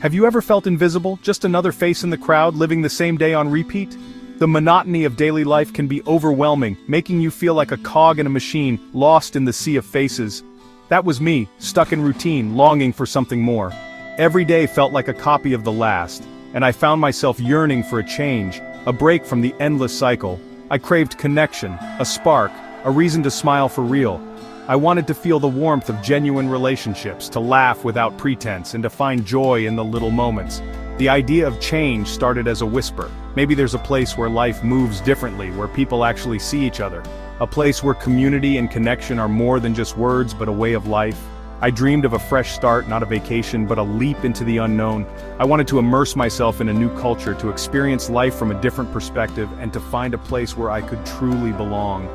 Have you ever felt invisible, just another face in the crowd living the same day on repeat? The monotony of daily life can be overwhelming, making you feel like a cog in a machine, lost in the sea of faces. That was me, stuck in routine, longing for something more. Every day felt like a copy of the last, and I found myself yearning for a change, a break from the endless cycle. I craved connection, a spark, a reason to smile for real. I wanted to feel the warmth of genuine relationships, to laugh without pretense, and to find joy in the little moments. The idea of change started as a whisper. Maybe there's a place where life moves differently, where people actually see each other. A place where community and connection are more than just words but a way of life. I dreamed of a fresh start, not a vacation, but a leap into the unknown. I wanted to immerse myself in a new culture, to experience life from a different perspective, and to find a place where I could truly belong.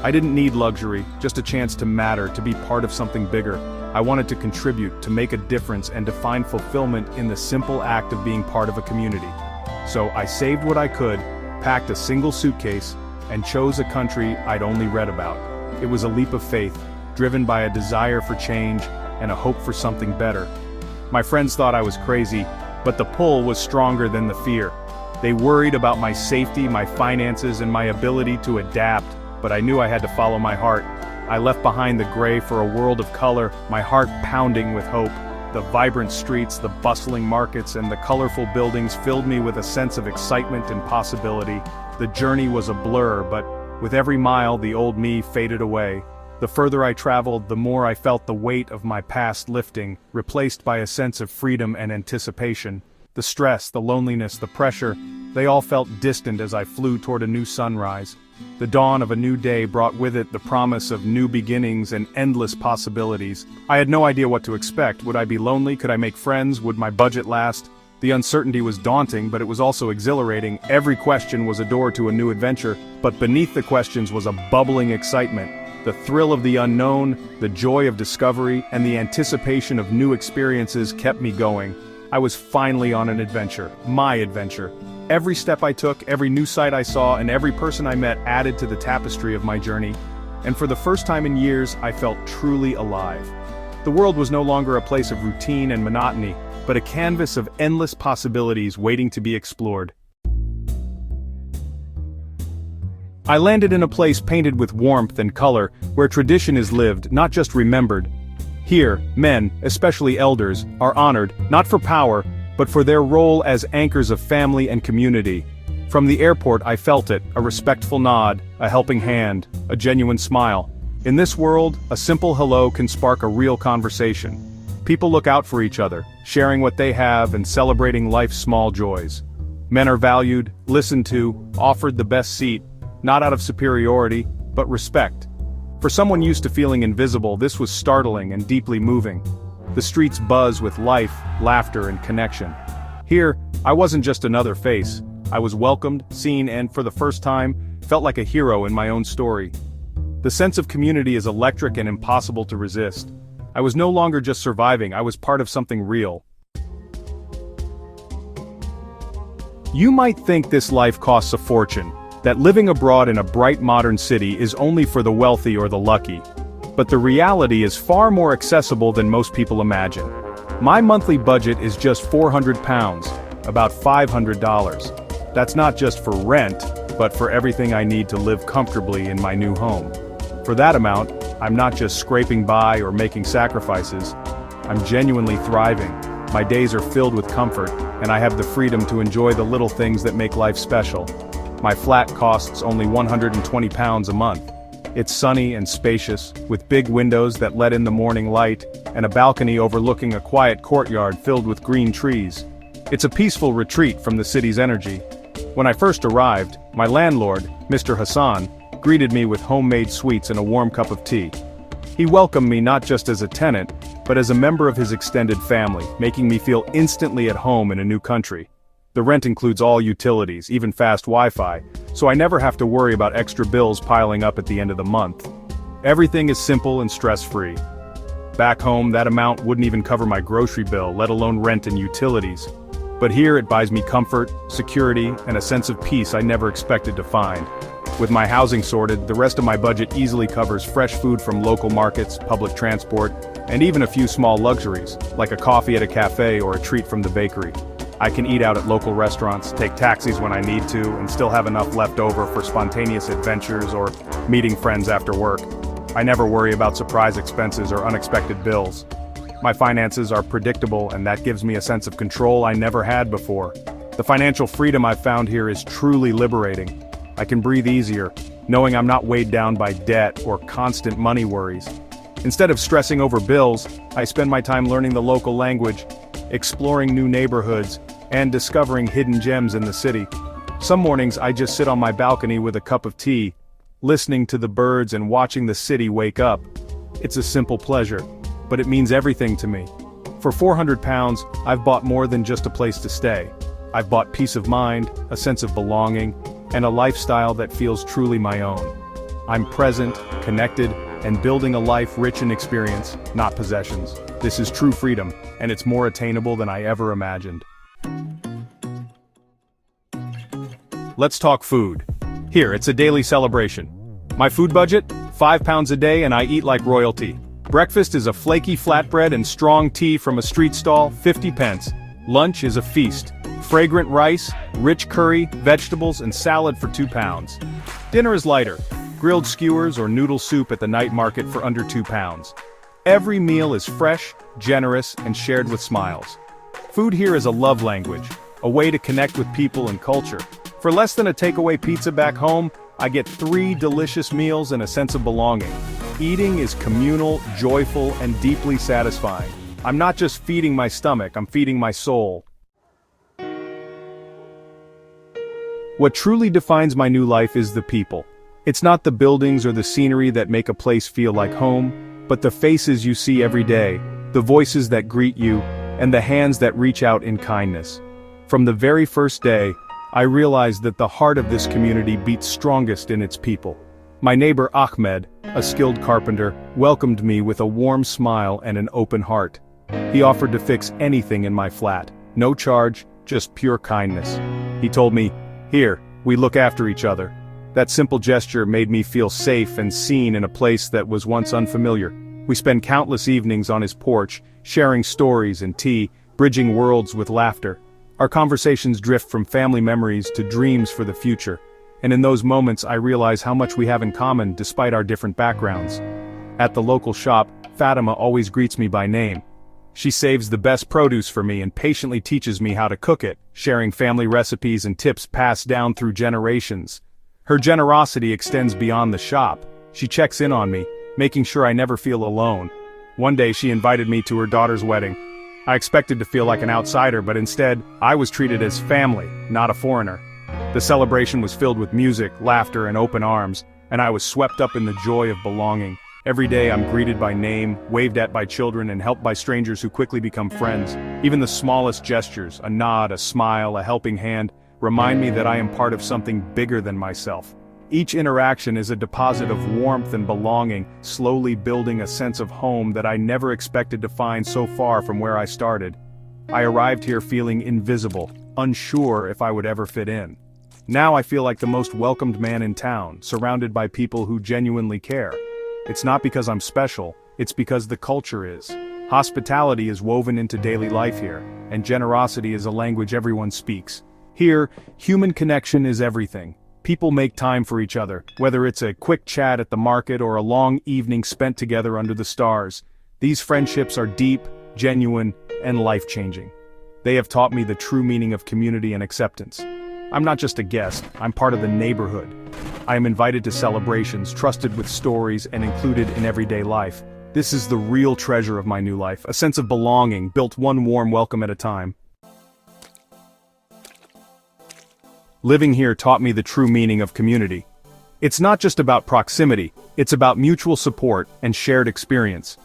I didn't need luxury, just a chance to matter, to be part of something bigger. I wanted to contribute, to make a difference, and to find fulfillment in the simple act of being part of a community. So I saved what I could, packed a single suitcase, and chose a country I'd only read about. It was a leap of faith, driven by a desire for change and a hope for something better. My friends thought I was crazy, but the pull was stronger than the fear. They worried about my safety, my finances, and my ability to adapt, but I knew I had to follow my heart. I left behind the gray for a world of color, my heart pounding with hope. The vibrant streets, the bustling markets, and the colorful buildings filled me with a sense of excitement and possibility. The journey was a blur, but with every mile the old me faded away. The further I traveled, the more I felt the weight of my past lifting, replaced by a sense of freedom and anticipation. The stress, the loneliness, the pressure, they all felt distant as I flew toward a new sunrise. The dawn of a new day brought with it the promise of new beginnings and endless possibilities. I had no idea what to expect. Would I be lonely? Could I make friends? Would my budget last? The uncertainty was daunting, but it was also exhilarating. Every question was a door to a new adventure, but beneath the questions was a bubbling excitement. The thrill of the unknown, the joy of discovery, and the anticipation of new experiences kept me going. I was finally on an adventure, my adventure. Every step I took, every new sight I saw, and every person I met added to the tapestry of my journey. And for the first time in years, I felt truly alive. The world was no longer a place of routine and monotony, but a canvas of endless possibilities waiting to be explored. I landed in a place painted with warmth and color, where tradition is lived, not just remembered. Here, men, especially elders, are honored, not for power, but for their role as anchors of family and community. From the airport I felt it, a respectful nod, a helping hand, a genuine smile. In this world, a simple hello can spark a real conversation. People look out for each other, sharing what they have and celebrating life's small joys. Men are valued, listened to, offered the best seat, not out of superiority, but respect. For someone used to feeling invisible, this was startling and deeply moving. The streets buzz with life, laughter, and connection. Here, I wasn't just another face. I was welcomed, seen, and for the first time, felt like a hero in my own story. The sense of community is electric and impossible to resist. I was no longer just surviving, I was part of something real. You might think this life costs a fortune, that living abroad in a bright modern city is only for the wealthy or the lucky. But the reality is far more accessible than most people imagine. My monthly budget is just £400, about $500. That's not just for rent, but for everything I need to live comfortably in my new home. For that amount, I'm not just scraping by or making sacrifices. I'm genuinely thriving. My days are filled with comfort, and I have the freedom to enjoy the little things that make life special. My flat costs only £120 a month. It's sunny and spacious, with big windows that let in the morning light, and a balcony overlooking a quiet courtyard filled with green trees. It's a peaceful retreat from the city's energy. When I first arrived, my landlord, Mr. Hassan, greeted me with homemade sweets and a warm cup of tea. He welcomed me not just as a tenant, but as a member of his extended family, making me feel instantly at home in a new country. The rent includes all utilities, even fast Wi-Fi, so I never have to worry about extra bills piling up at the end of the month. Everything is simple and stress-free. Back home, that amount wouldn't even cover my grocery bill, let alone rent and utilities. But here it buys me comfort, security, and a sense of peace I never expected to find. With my housing sorted, the rest of my budget easily covers fresh food from local markets, public transport, and even a few small luxuries, like a coffee at a cafe or a treat from the bakery. I can eat out at local restaurants, take taxis when I need to, and still have enough left over for spontaneous adventures or meeting friends after work. I never worry about surprise expenses or unexpected bills. My finances are predictable, and that gives me a sense of control I never had before. The financial freedom I've found here is truly liberating. I can breathe easier, knowing I'm not weighed down by debt or constant money worries. Instead of stressing over bills, I spend my time learning the local language, exploring new neighborhoods, and discovering hidden gems in the city. Some mornings I just sit on my balcony with a cup of tea, listening to the birds and watching the city wake up. It's a simple pleasure, but it means everything to me. For £400, I've bought more than just a place to stay. I've bought peace of mind, a sense of belonging, and a lifestyle that feels truly my own. I'm present, connected, and building a life rich in experience, not possessions. This is true freedom, and it's more attainable than I ever imagined. Let's talk food. Here, it's a daily celebration. My food budget? £5 a day, and I eat like royalty. Breakfast is a flaky flatbread and strong tea from a street stall, 50 pence. Lunch is a feast. Fragrant rice, rich curry, vegetables, and salad for £2. Dinner is lighter. Grilled skewers or noodle soup at the night market for under £2. Every meal is fresh, generous, and shared with smiles. Food here is a love language, a way to connect with people and culture. For less than a takeaway pizza back home, I get 3 delicious meals and a sense of belonging. Eating is communal, joyful, and deeply satisfying. I'm not just feeding my stomach, I'm feeding my soul. What truly defines my new life is the people. It's not the buildings or the scenery that make a place feel like home, but the faces you see every day, the voices that greet you, and the hands that reach out in kindness. From the very first day, I realized that the heart of this community beats strongest in its people. My neighbor Ahmed, a skilled carpenter, welcomed me with a warm smile and an open heart. He offered to fix anything in my flat, no charge, just pure kindness. He told me, "Here, we look after each other." That simple gesture made me feel safe and seen in a place that was once unfamiliar. We spent countless evenings on his porch, sharing stories and tea, bridging worlds with laughter. Our conversations drift from family memories to dreams for the future, and in those moments I realize how much we have in common despite our different backgrounds. At the local shop, Fatima always greets me by name. She saves the best produce for me and patiently teaches me how to cook it, sharing family recipes and tips passed down through generations. Her generosity extends beyond the shop. She checks in on me, making sure I never feel alone. One day she invited me to her daughter's wedding. I expected to feel like an outsider, but instead, I was treated as family, not a foreigner. The celebration was filled with music, laughter, and open arms, and I was swept up in the joy of belonging. Every day I'm greeted by name, waved at by children, and helped by strangers who quickly become friends. Even the smallest gestures, a nod, a smile, a helping hand, remind me that I am part of something bigger than myself. Each interaction is a deposit of warmth and belonging, slowly building a sense of home that I never expected to find so far from where I started. I arrived here feeling invisible, unsure if I would ever fit in. Now I feel like the most welcomed man in town, surrounded by people who genuinely care. It's not because I'm special, it's because the culture is. Hospitality is woven into daily life here, and generosity is a language everyone speaks. Here, human connection is everything. People make time for each other, whether it's a quick chat at the market or a long evening spent together under the stars. These friendships are deep, genuine, and life-changing. They have taught me the true meaning of community and acceptance. I'm not just a guest, I'm part of the neighborhood. I am invited to celebrations, trusted with stories, and included in everyday life. This is the real treasure of my new life, a sense of belonging, built one warm welcome at a time. Living here taught me the true meaning of community. It's not just about proximity, it's about mutual support and shared experience.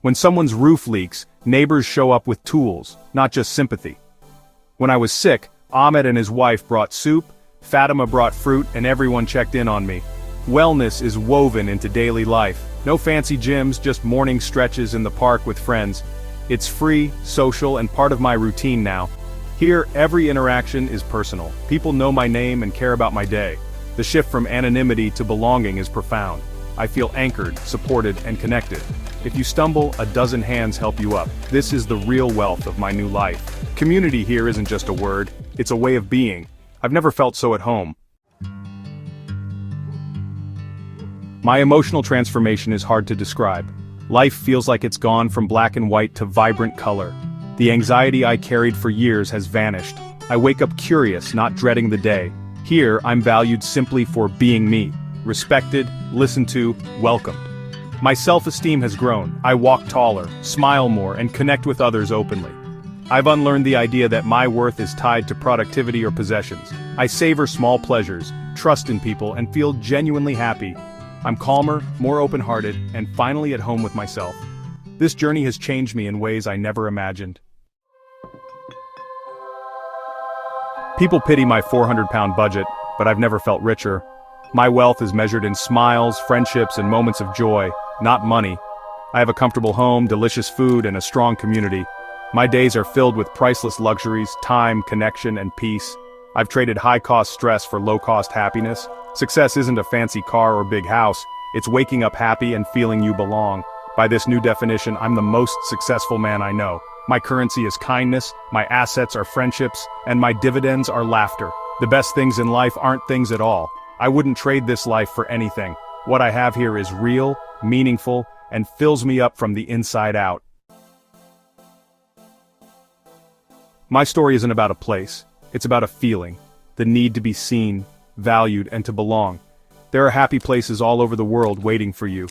When someone's roof leaks, neighbors show up with tools, not just sympathy. When I was sick, Ahmed and his wife brought soup, Fatima brought fruit, and everyone checked in on me. Wellness is woven into daily life. No fancy gyms, just morning stretches in the park with friends. It's free, social, and part of my routine now. Here, every interaction is personal. People know my name and care about my day. The shift from anonymity to belonging is profound. I feel anchored, supported, and connected. If you stumble, a dozen hands help you up. This is the real wealth of my new life. Community here isn't just a word, it's a way of being. I've never felt so at home. My emotional transformation is hard to describe. Life feels like it's gone from black and white to vibrant color. The anxiety I carried for years has vanished. I wake up curious, not dreading the day. Here, I'm valued simply for being me. Respected, listened to, welcomed. My self-esteem has grown. I walk taller, smile more, and connect with others openly. I've unlearned the idea that my worth is tied to productivity or possessions. I savor small pleasures, trust in people, and feel genuinely happy. I'm calmer, more open-hearted, and finally at home with myself. This journey has changed me in ways I never imagined. People pity my 400-pound budget, but I've never felt richer. My wealth is measured in smiles, friendships, and moments of joy, not money. I have a comfortable home, delicious food, and a strong community. My days are filled with priceless luxuries, time, connection, and peace. I've traded high-cost stress for low-cost happiness. Success isn't a fancy car or big house, it's waking up happy and feeling you belong. By this new definition, I'm the most successful man I know. My currency is kindness, my assets are friendships, and my dividends are laughter. The best things in life aren't things at all. I wouldn't trade this life for anything. What I have here is real, meaningful, and fills me up from the inside out. My story isn't about a place, it's about a feeling. The need to be seen, valued, and to belong. There are happy places all over the world waiting for you.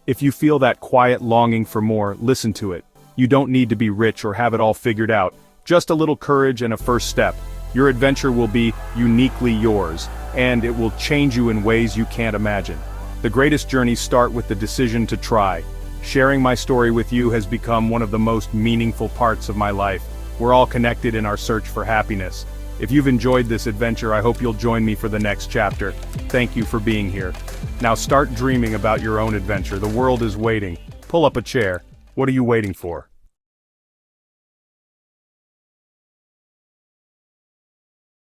If you feel that quiet longing for more, listen to it. You don't need to be rich or have it all figured out. Just a little courage and a first step. Your adventure will be uniquely yours, and it will change you in ways you can't imagine. The greatest journeys start with the decision to try. Sharing my story with you has become one of the most meaningful parts of my life. We're all connected in our search for happiness. If you've enjoyed this adventure, I hope you'll join me for the next chapter. Thank you for being here. Now start dreaming about your own adventure. The world is waiting. Pull up a chair. What are you waiting for?